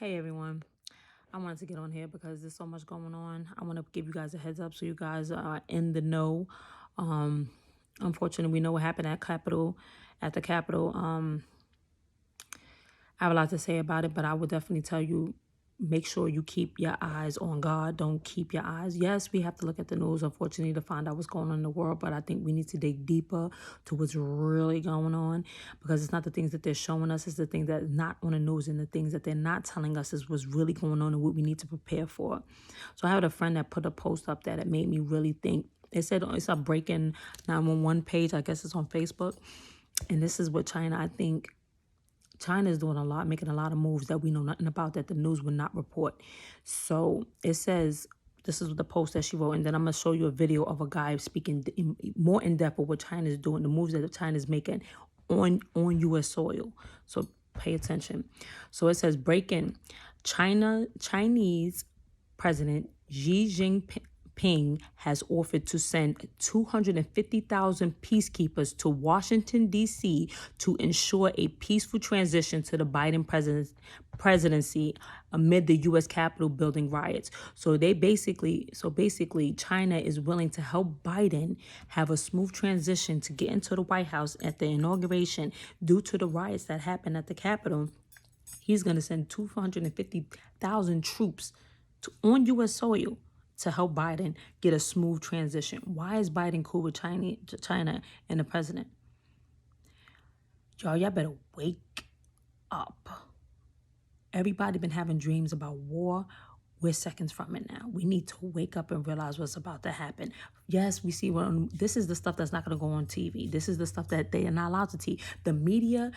Hey everyone, I wanted to get on here because there's so much going on. I want to give you guys a heads up so you guys are in the know. Um, Unfortunately, we know what happened at the Capitol. I have a lot to say about it, but I would definitely tell you make sure you keep your eyes on God. Don't keep your eyes. Yes, we have to look at the news, unfortunately, to find out what's going on in the world, but I think we need to dig deeper to what's really going on because it's not the things that they're showing us, it's the things that are not on the news and the things that they're not telling us is what's really going on and what we need to prepare for. So I had a friend that put a post up that it made me really think. It said it's a breaking 911 page. I guess it's on Facebook. And this is what China, I think, China is doing a lot, making a lot of moves that we know nothing about that the news would not report. So it says, this is the post that she wrote, and then I'm going to show you a video of a guy speaking more in depth of what China is doing, the moves that China is making on U.S. soil. So pay attention. So it says, breaking Chinese President Xi Jinping has offered to send 250,000 peacekeepers to Washington, D.C. to ensure a peaceful transition to the Biden presidency amid the U.S. Capitol building riots. So basically, China is willing to help Biden have a smooth transition to get into the White House at the inauguration due to the riots that happened at the Capitol. He's going to send 250,000 troops on U.S. soil to help Biden get a smooth transition. Why is Biden cool with China and the president? Y'all better wake up. Everybody been having dreams about war. We're seconds from it now. We need to wake up and realize what's about to happen. Yes, we see this is the stuff that's not going to go on TV. This is the stuff that they are not allowed to teach. The media,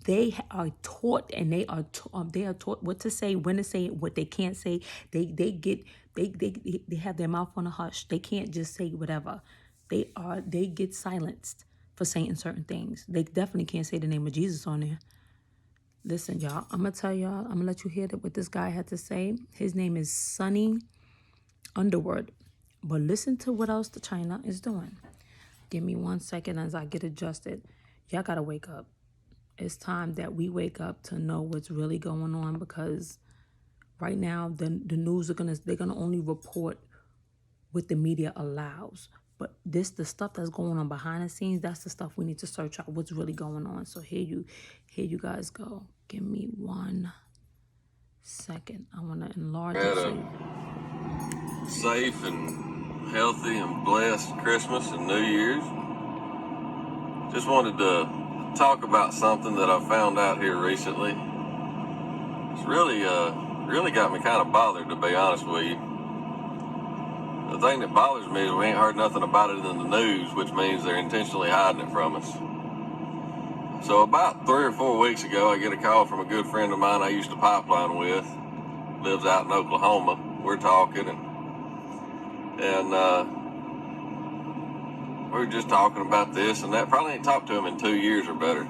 they are taught, and they are taught what to say, when to say it, what they can't say. They have their mouth on a hush. They can't just say whatever. They get silenced for saying certain things. They definitely can't say the name of Jesus on there. Listen, y'all, I'm going to tell y'all, I'm going to let you hear what this guy had to say. His name is Sunny Underwood. But listen to what else the China is doing. Give me 1 second as I get adjusted. Y'all got to wake up. It's time that we wake up to know what's really going on, because right now the news they're going to only report what the media allows. But the stuff that's going on behind the scenes, that's the stuff we need to search out what's really going on. So here you guys go. Give me 1 second. I want to enlarge it. Safe and healthy and blessed Christmas and New Year's. Just wanted to talk about something that I found out here recently. It's really got me kind of bothered, to be honest with you. The thing that bothers me is we ain't heard nothing about it in the news, which means they're intentionally hiding it from us. So about 3 or 4 weeks ago, I get a call from a good friend of mine I used to pipeline with. Lives out in Oklahoma. We're talking, and we were just talking about this and that. Probably ain't talked to him in 2 years or better.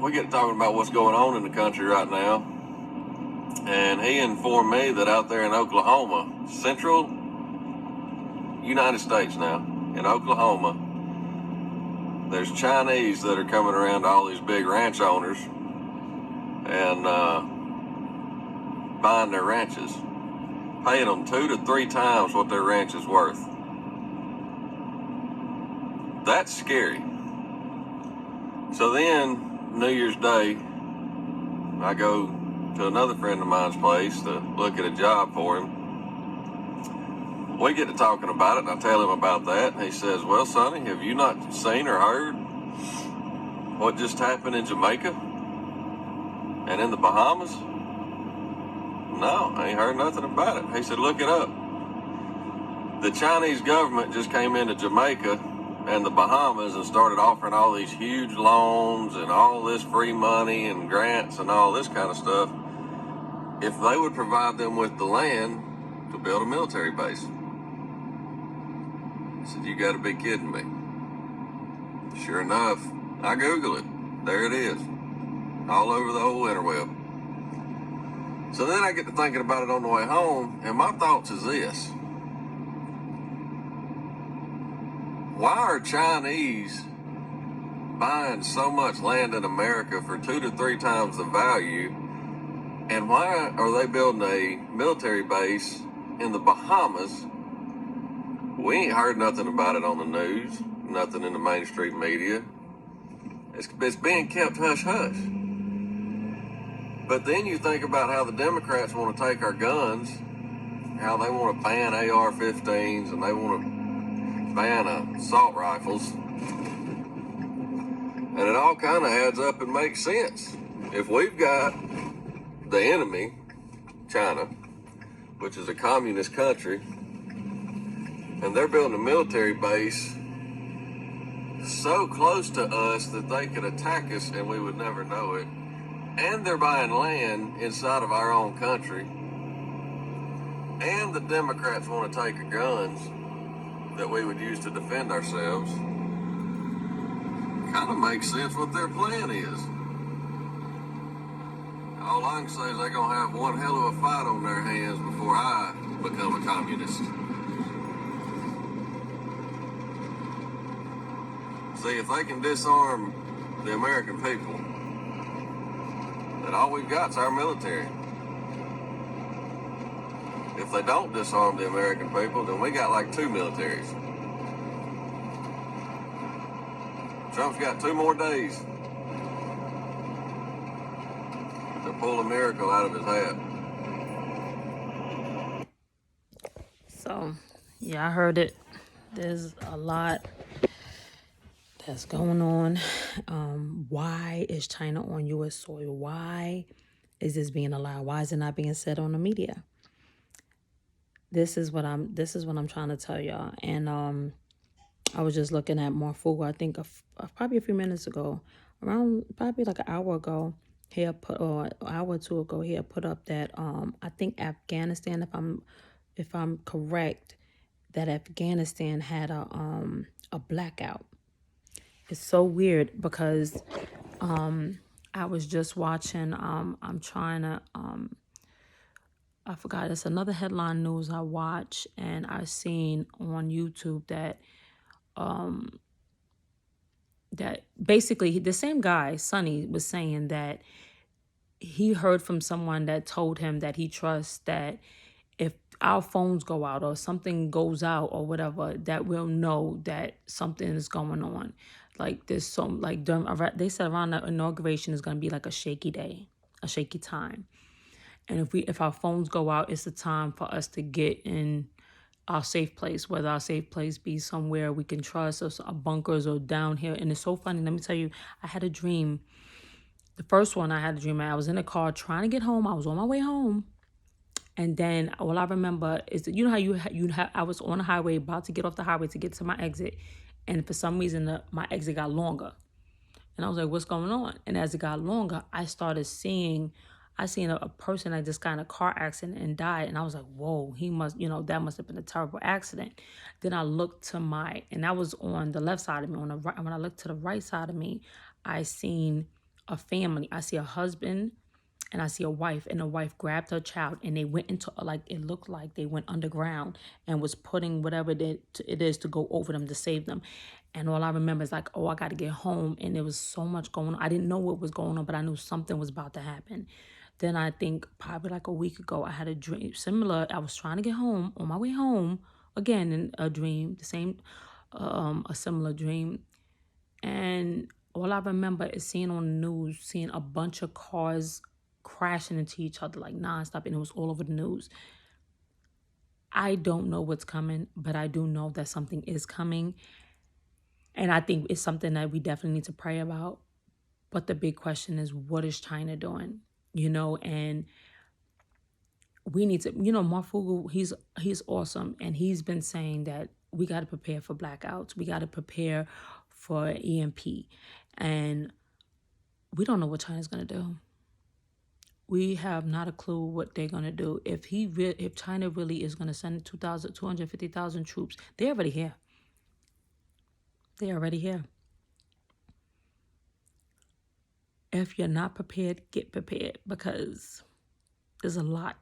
We get talking about what's going on in the country right now. And he informed me that out there in Oklahoma, central United States now, in Oklahoma, there's Chinese that are coming around to all these big ranch owners and buying their ranches, paying them 2 to 3 times what their ranch is worth. That's scary. So then, New Year's Day, I go to another friend of mine's place to look at a job for him. We get to talking about it, and I tell him about that, and he says, well, Sonny, have you not seen or heard what just happened in Jamaica and in the Bahamas? No, I ain't heard nothing about it. He said, look it up. The Chinese government just came into Jamaica and the Bahamas and started offering all these huge loans and all this free money and grants and all this kind of stuff if they would provide them with the land to build a military base. I said, you got to be kidding me. Sure enough, I Google it. There it is. All over the whole interweb. So then I get to thinking about it on the way home, and my thoughts is this. Why are Chinese buying so much land in America for 2 to 3 times the value And why are they building a military base in the Bahamas? We ain't heard nothing about it on the news, nothing in the mainstream media. It's being kept hush hush. But then you think about how the Democrats want to take our guns, how they want to ban AR-15s and they want to ban assault rifles. And it all kind of adds up and makes sense. If we've got the enemy, China, which is a communist country, and they're building a military base so close to us that they could attack us and we would never know it, and they're buying land inside of our own country, and the Democrats want to take our guns that we would use to defend ourselves, kind of makes sense what their plan is. All I can say is they're going to have one hell of a fight on their hands before I become a communist. See, if they can disarm the American people, then all we've got is our military. If they don't disarm the American people, then we got like 2 militaries. Trump's got 2 more days to pull a miracle out of his hat. So, yeah, I heard it. There's a lot that's going on. Why is China on U.S. soil? Why is this being allowed? Why is it not being said on the media? This is what I'm trying to tell y'all. And I was just looking at Marfugo, I think probably a few minutes ago, around probably like an hour ago, an hour or two ago, he had put up that I think Afghanistan, if I'm correct, that Afghanistan had a blackout. It's so weird because I was just watching, I'm trying to, I forgot, it's another headline news I watch, and I seen on YouTube that that basically the same guy, Sonny, was saying that he heard from someone that told him that he trusts that if our phones go out or something goes out or whatever, that we'll know that something is going on. Like there's some, like they said around the inauguration is going to be like a shaky day, a shaky time. And if our phones go out, it's the time for us to get in our safe place, whether our safe place be somewhere we can trust, or our bunkers, or down here. And it's so funny. Let me tell you, I had a dream. The first one I had a dream, I was in a car trying to get home. I was on my way home. And then all I remember is that, you know how I was on the highway, about to get off the highway to get to my exit. And for some reason, my exit got longer. And I was like, what's going on? And as it got longer, I seen a person that just got in a car accident and died. And I was like, whoa, that must have been a terrible accident. Then I looked and that was on the left side of me. On the right, when I looked to the right side of me, I seen a family. I see a husband and I see a wife, and the wife grabbed her child, and they went into, it looked like they went underground and was putting whatever it is to go over them to save them. And all I remember is like, oh, I got to get home. And there was so much going on. I didn't know what was going on, but I knew something was about to happen. Then I think probably like a week ago, I had a dream similar. I was trying to get home, on my way home, again in a dream, the same, a similar dream. And all I remember is seeing on the news, seeing a bunch of cars crashing into each other like nonstop, and it was all over the news. I don't know what's coming, but I do know that something is coming. And I think it's something that we definitely need to pray about. But the big question is, what is China doing? And we need to, Marfugo, he's awesome. And he's been saying that we got to prepare for blackouts. We got to prepare for EMP. And we don't know what China's going to do. We have not a clue what they're going to do. If China really is going to send 250,000 troops, they're already here. They're already here. If you're not prepared, get prepared, because there's a lot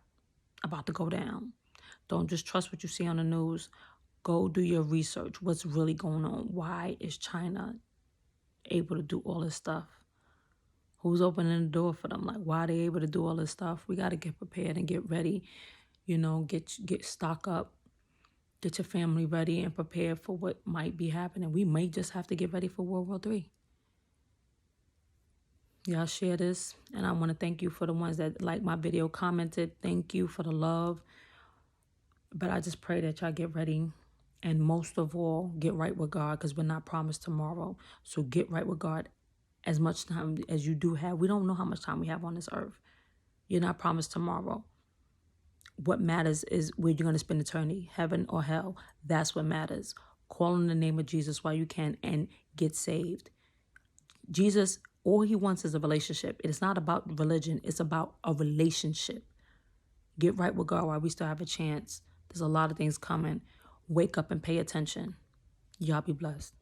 about to go down. Don't just trust what you see on the news. Go do your research. What's really going on? Why is China able to do all this stuff? Who's opening the door for them? Like, why are they able to do all this stuff? We got to get prepared and get ready. You know, get stock up. Get your family ready and prepared for what might be happening. We may just have to get ready for World War III. Y'all share this. And I want to thank you for the ones that like my video, commented. Thank you for the love. But I just pray that y'all get ready. And most of all, get right with God, because we're not promised tomorrow. So get right with God as much time as you do have. We don't know how much time we have on this earth. You're not promised tomorrow. What matters is where you're going to spend eternity, heaven or hell. That's what matters. Call on the name of Jesus while you can and get saved. Jesus, all he wants is a relationship. It is not about religion. It's about a relationship. Get right with God while we still have a chance. There's a lot of things coming. Wake up and pay attention. Y'all be blessed.